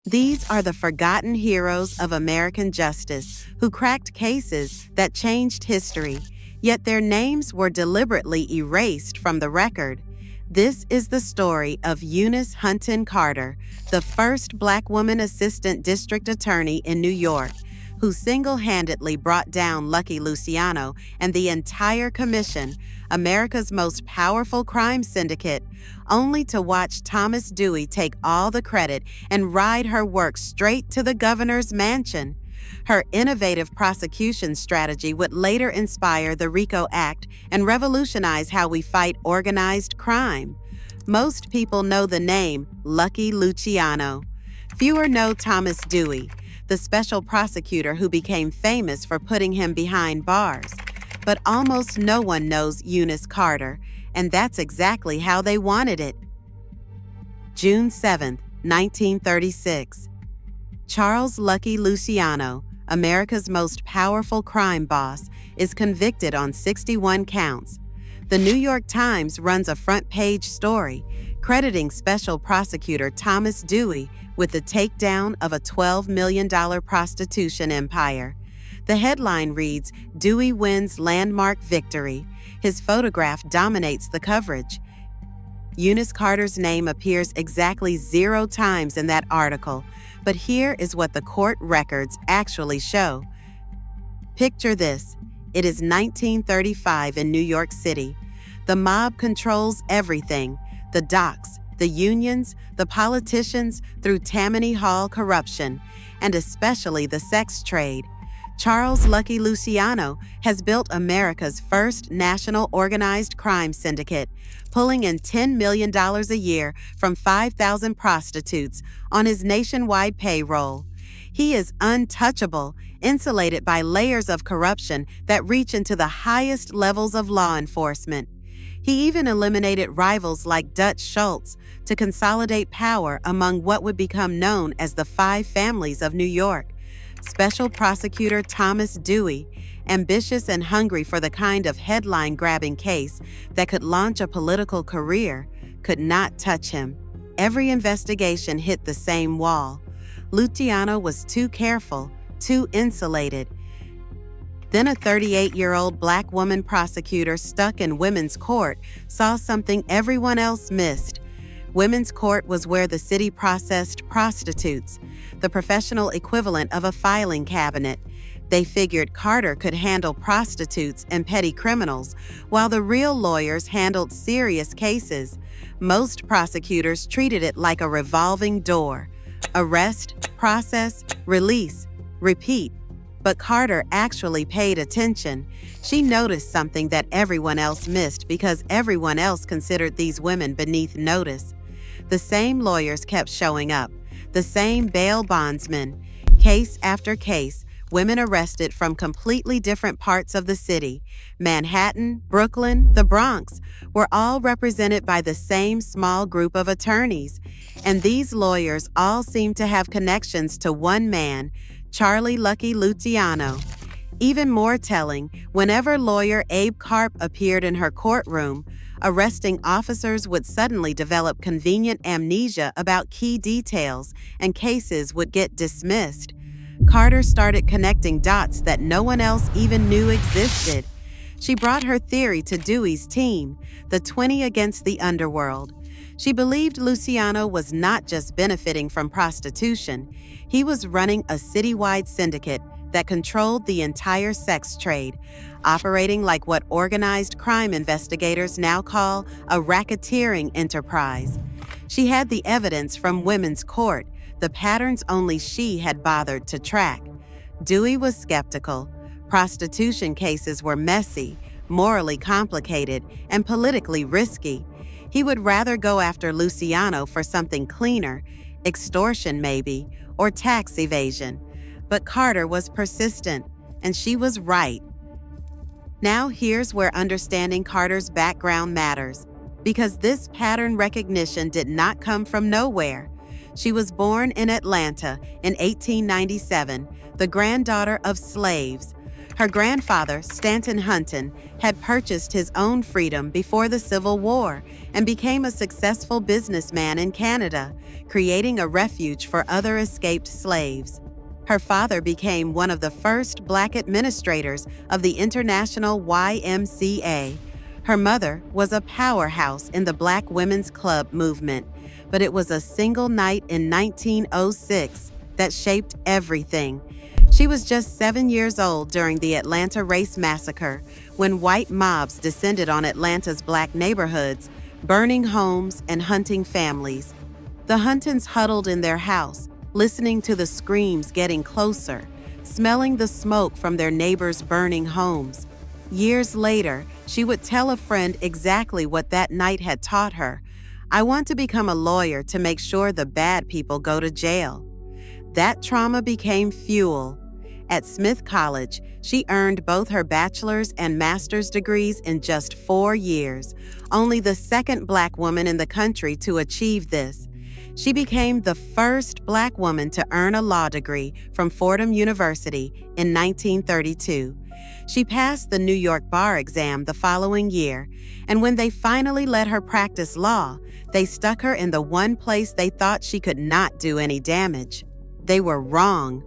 These are the forgotten heroes of American justice who cracked cases that changed history, yet their names were deliberately erased from the record. This is the story of Eunice Hunton Carter, the first Black woman assistant district attorney in New York, who single-handedly brought down Lucky Luciano and the entire commission, America's most powerful crime syndicate, only to watch Thomas Dewey take all the credit and ride her work straight to the governor's mansion. Her innovative prosecution strategy would later inspire the RICO Act and revolutionize how we fight organized crime. Most people know the name Lucky Luciano. Fewer know Thomas Dewey, the special prosecutor who became famous for putting him behind bars. But almost no one knows Eunice Carter, and that's exactly how they wanted it. June 7, 1936. Charles Lucky Luciano, America's most powerful crime boss, is convicted on 61 counts. The New York Times runs a front-page story crediting Special Prosecutor Thomas Dewey with the takedown of a $12 million prostitution empire. The headline reads, "Dewey wins landmark victory." His photograph dominates the coverage. Eunice Carter's name appears exactly 0 times in that article, but here is what the court records actually show. Picture this. It is 1935 in New York City. The mob controls everything: the docks, the unions, the politicians, through Tammany Hall corruption, and especially the sex trade. Charles Lucky Luciano has built America's first national organized crime syndicate, pulling in $10 million a year from 5,000 prostitutes on his nationwide payroll. He is untouchable, insulated by layers of corruption that reach into the highest levels of law enforcement. He even eliminated rivals like Dutch Schultz to consolidate power among what would become known as the Five Families of New York. Special Prosecutor Thomas Dewey, ambitious and hungry for the kind of headline-grabbing case that could launch a political career, could not touch him. Every investigation hit the same wall. Luciano was too careful, too insulated. Then a 38-year-old Black woman prosecutor stuck in women's court saw something everyone else missed. Women's court was where the city processed prostitutes, the professional equivalent of a filing cabinet. They figured Carter could handle prostitutes and petty criminals, while the real lawyers handled serious cases. Most prosecutors treated it like a revolving door: arrest, process, release, repeat. But Carter actually paid attention. She noticed something that everyone else missed because everyone else considered these women beneath notice. The same lawyers kept showing up, the same bail bondsmen. Case after case, women arrested from completely different parts of the city. Manhattan, Brooklyn, the Bronx were all represented by the same small group of attorneys. And these lawyers all seemed to have connections to one man, Charlie Lucky Luciano. Even more telling, whenever lawyer Abe Karp appeared in her courtroom, arresting officers would suddenly develop convenient amnesia about key details, and cases would get dismissed. Carter started connecting dots that no one else even knew existed. She brought her theory to Dewey's team, the 20 against the underworld. She believed Luciano was not just benefiting from prostitution. He was running a citywide syndicate that controlled the entire sex trade, operating like what organized crime investigators now call a racketeering enterprise. She had the evidence from women's court, the patterns only she had bothered to track. Dewey was skeptical. Prostitution cases were messy, morally complicated, and politically risky. He would rather go after Luciano for something cleaner, extortion maybe, or tax evasion. But Carter was persistent, and she was right. Now here's where understanding Carter's background matters, because this pattern recognition did not come from nowhere. She was born in Atlanta in 1897, the granddaughter of slaves. Her grandfather, Stanton Hunton, had purchased his own freedom before the Civil War and became a successful businessman in Canada, creating a refuge for other escaped slaves. Her father became one of the first Black administrators of the International YMCA. Her mother was a powerhouse in the Black Women's Club movement, but it was a single night in 1906 that shaped everything. She was just 7 years old during the Atlanta Race Massacre, when white mobs descended on Atlanta's Black neighborhoods, burning homes and hunting families. The Huntons huddled in their house, listening to the screams getting closer, smelling the smoke from their neighbors' burning homes. Years later, she would tell a friend exactly what that night had taught her. "I want to become a lawyer to make sure the bad people go to jail." That trauma became fuel. At Smith College, she earned both her bachelor's and master's degrees in just 4 years, only the second Black woman in the country to achieve this. She became the first Black woman to earn a law degree from Fordham University in 1932. She passed the New York bar exam the following year, and when they finally let her practice law, they stuck her in the one place they thought she could not do any damage. They were wrong.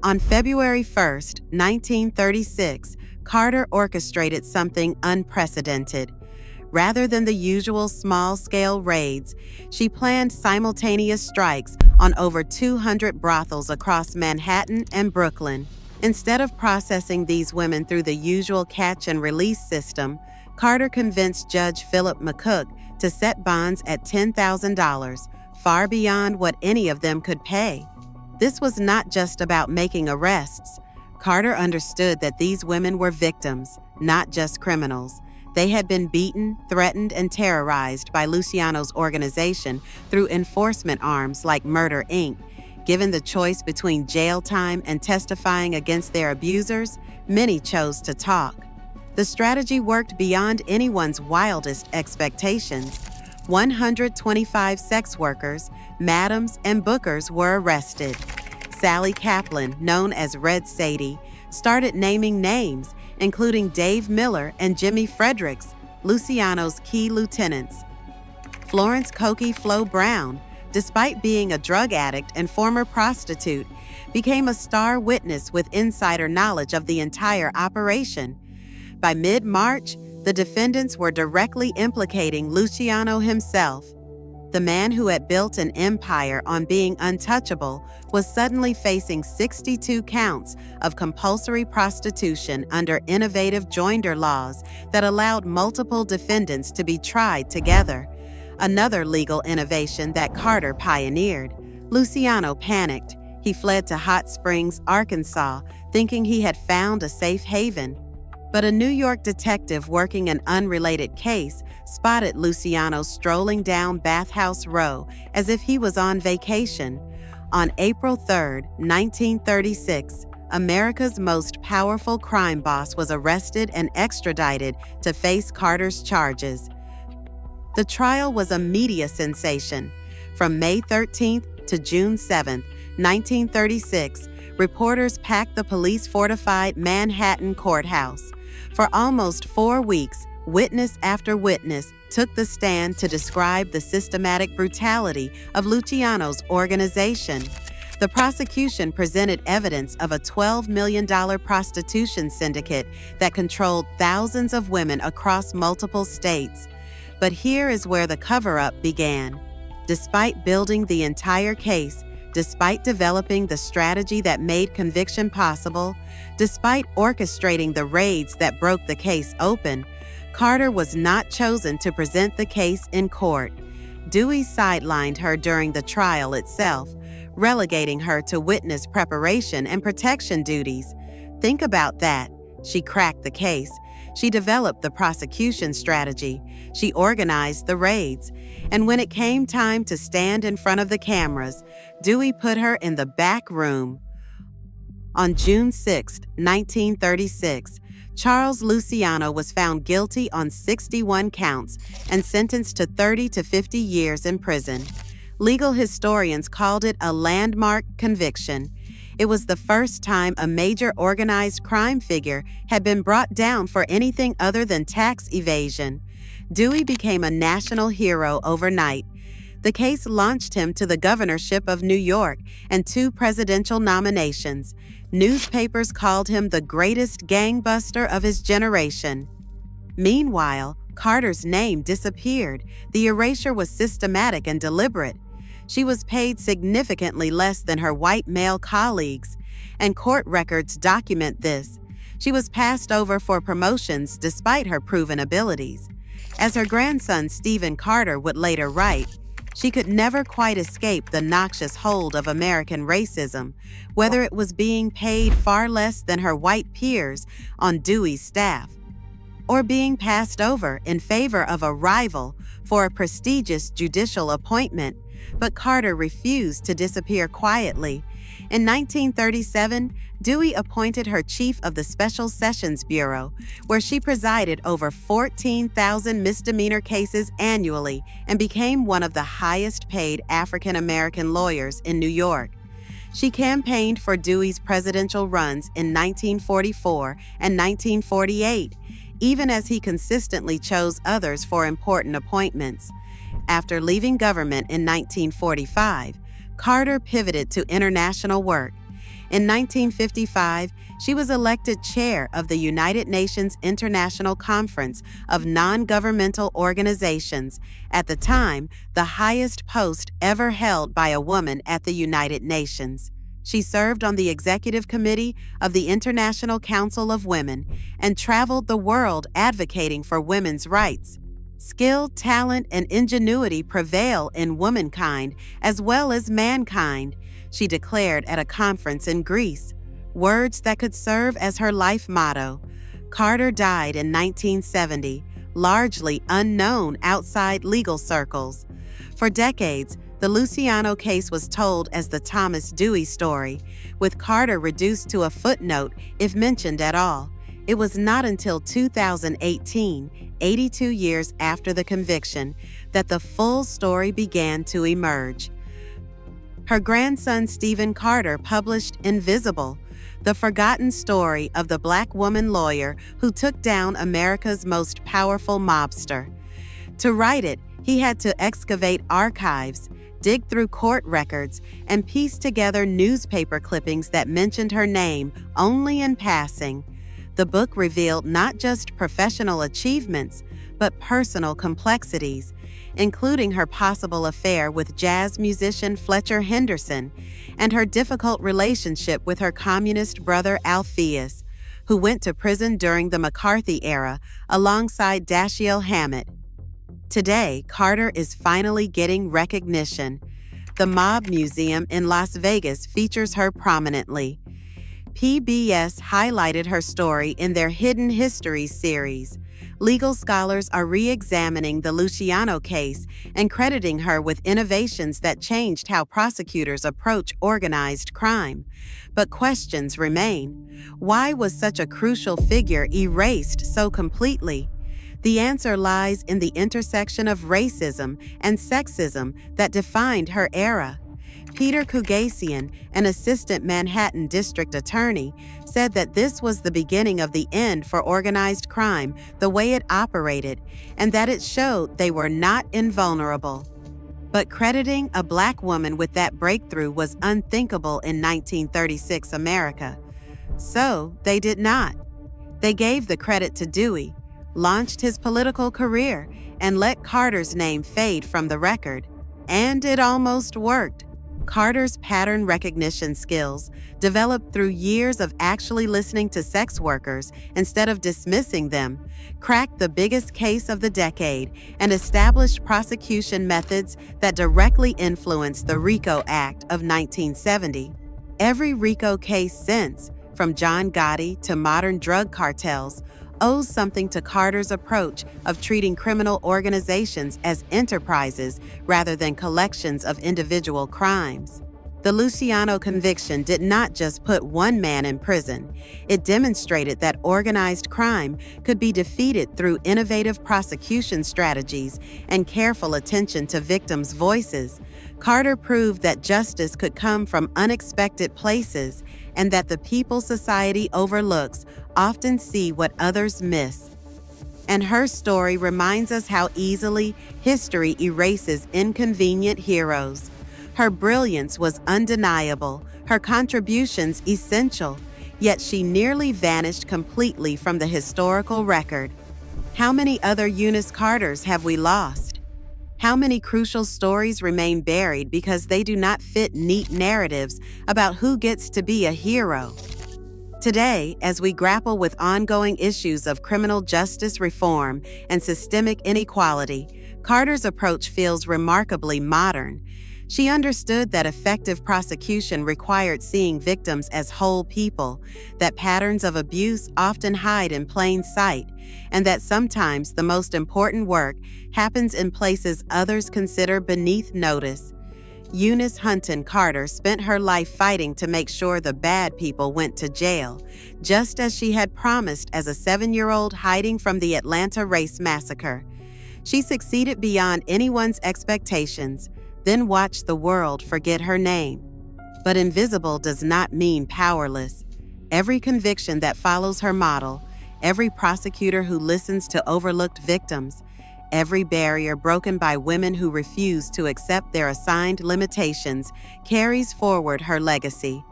On February 1st, 1936, Carter orchestrated something unprecedented. Rather than the usual small-scale raids, she planned simultaneous strikes on over 200 brothels across Manhattan and Brooklyn. Instead of processing these women through the usual catch-and-release system, Carter convinced Judge Philip McCook to set bonds at $10,000, far beyond what any of them could pay. This was not just about making arrests. Carter understood that these women were victims, not just criminals. They had been beaten, threatened, and terrorized by Luciano's organization through enforcement arms like Murder, Inc. Given the choice between jail time and testifying against their abusers, many chose to talk. The strategy worked beyond anyone's wildest expectations. 125 sex workers, madams, and bookers were arrested. Sally Kaplan, known as Red Sadie, started naming names, including Dave Miller and Jimmy Fredericks, Luciano's key lieutenants. Florence Cokie Flo Brown, despite being a drug addict and former prostitute, became a star witness with insider knowledge of the entire operation. By mid-March, the defendants were directly implicating Luciano himself. The man who had built an empire on being untouchable was suddenly facing 62 counts of compulsory prostitution under innovative joinder laws that allowed multiple defendants to be tried together. Another legal innovation that Carter pioneered. Luciano panicked. He fled to Hot Springs, Arkansas, thinking he had found a safe haven. But a New York detective working an unrelated case spotted Luciano strolling down Bathhouse Row as if he was on vacation. On April 3, 1936, America's most powerful crime boss was arrested and extradited to face Carter's charges. The trial was a media sensation. From May 13th to June 7th, 1936, reporters packed the police-fortified Manhattan courthouse. For almost 4 weeks, witness after witness took the stand to describe the systematic brutality of Luciano's organization. The prosecution presented evidence of a $12 million prostitution syndicate that controlled thousands of women across multiple states. But here is where the cover-up began. Despite building the entire case, despite developing the strategy that made conviction possible, despite orchestrating the raids that broke the case open, Carter was not chosen to present the case in court. Dewey sidelined her during the trial itself, relegating her to witness preparation and protection duties. Think about that. She cracked the case. She developed the prosecution strategy. She organized the raids. And when it came time to stand in front of the cameras, Dewey put her in the back room. On June 6, 1936, Charles Luciano was found guilty on 61 counts and sentenced to 30 to 50 years in prison. Legal historians called it a landmark conviction. It was the first time a major organized crime figure had been brought down for anything other than tax evasion. Dewey became a national hero overnight. The case launched him to the governorship of New York and 2 presidential nominations. Newspapers called him the greatest gangbuster of his generation. Meanwhile, Carter's name disappeared. The erasure was systematic and deliberate. She was paid significantly less than her white male colleagues, and court records document this. She was passed over for promotions despite her proven abilities. As her grandson Stephen Carter would later write, she could never quite escape the noxious hold of American racism, whether it was being paid far less than her white peers on Dewey's staff, or being passed over in favor of a rival for a prestigious judicial appointment. But Carter refused to disappear quietly. In 1937, Dewey appointed her chief of the Special Sessions Bureau, where she presided over 14,000 misdemeanor cases annually and became one of the highest-paid African-American lawyers in New York. She campaigned for Dewey's presidential runs in 1944 and 1948, even as he consistently chose others for important appointments. After leaving government in 1945, Carter pivoted to international work. In 1955, she was elected chair of the United Nations International Conference of Non-Governmental Organizations, at the time the highest post ever held by a woman at the United Nations. She served on the executive committee of the International Council of Women and traveled the world advocating for women's rights. Skill, talent, and ingenuity prevail in womankind as well as mankind, she declared at a conference in Greece, words that could serve as her life motto. Carter died in 1970, largely unknown outside legal circles. For decades, the Luciano case was told as the Thomas Dewey story, with Carter reduced to a footnote if mentioned at all. It was not until 2018, 82 years after the conviction, that the full story began to emerge. Her grandson Stephen Carter published Invisible, the forgotten story of the Black woman lawyer who took down America's most powerful mobster. To write it, he had to excavate archives, dig through court records, and piece together newspaper clippings that mentioned her name only in passing. The book revealed not just professional achievements, but personal complexities, including her possible affair with jazz musician Fletcher Henderson and her difficult relationship with her communist brother Alpheus, who went to prison during the McCarthy era alongside Dashiell Hammett. Today, Carter is finally getting recognition. The Mob Museum in Las Vegas features her prominently. PBS highlighted her story in their Hidden Histories series. Legal scholars are re-examining the Luciano case and crediting her with innovations that changed how prosecutors approach organized crime. But questions remain. Why was such a crucial figure erased so completely? The answer lies in the intersection of racism and sexism that defined her era. Peter Kugasian, an assistant Manhattan district attorney, said that this was the beginning of the end for organized crime, the way it operated, and that it showed they were not invulnerable. But crediting a Black woman with that breakthrough was unthinkable in 1936 America. So they did not. They gave the credit to Dewey, launched his political career, and let Carter's name fade from the record. And it almost worked. Carter's pattern recognition skills, developed through years of actually listening to sex workers instead of dismissing them, cracked the biggest case of the decade and established prosecution methods that directly influenced the RICO Act of 1970. Every RICO case since, from John Gotti to modern drug cartels, owes something to Carter's approach of treating criminal organizations as enterprises rather than collections of individual crimes. The Luciano conviction did not just put one man in prison. It demonstrated that organized crime could be defeated through innovative prosecution strategies and careful attention to victims' voices. Carter proved that justice could come from unexpected places and that the people society overlooks often see what others miss. And her story reminds us how easily history erases inconvenient heroes. Her brilliance was undeniable, her contributions essential, yet she nearly vanished completely from the historical record. How many other Eunice Carters have we lost? How many crucial stories remain buried because they do not fit neat narratives about who gets to be a hero? Today, as we grapple with ongoing issues of criminal justice reform and systemic inequality, Carter's approach feels remarkably modern. She understood that effective prosecution required seeing victims as whole people, that patterns of abuse often hide in plain sight, and that sometimes the most important work happens in places others consider beneath notice. Eunice Hunton Carter spent her life fighting to make sure the bad people went to jail, just as she had promised as a 7-year-old hiding from the Atlanta race massacre. She succeeded beyond anyone's expectations, then watched the world forget her name. But invisible does not mean powerless. Every conviction that follows her model, every prosecutor who listens to overlooked victims, every barrier broken by women who refuse to accept their assigned limitations carries forward her legacy.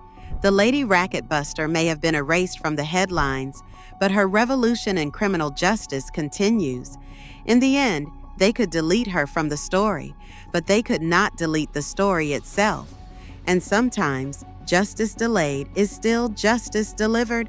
The Lady Racket Buster may have been erased from the headlines, but her revolution in criminal justice continues. In the end, they could delete her from the story, but they could not delete the story itself. And sometimes, justice delayed is still justice delivered.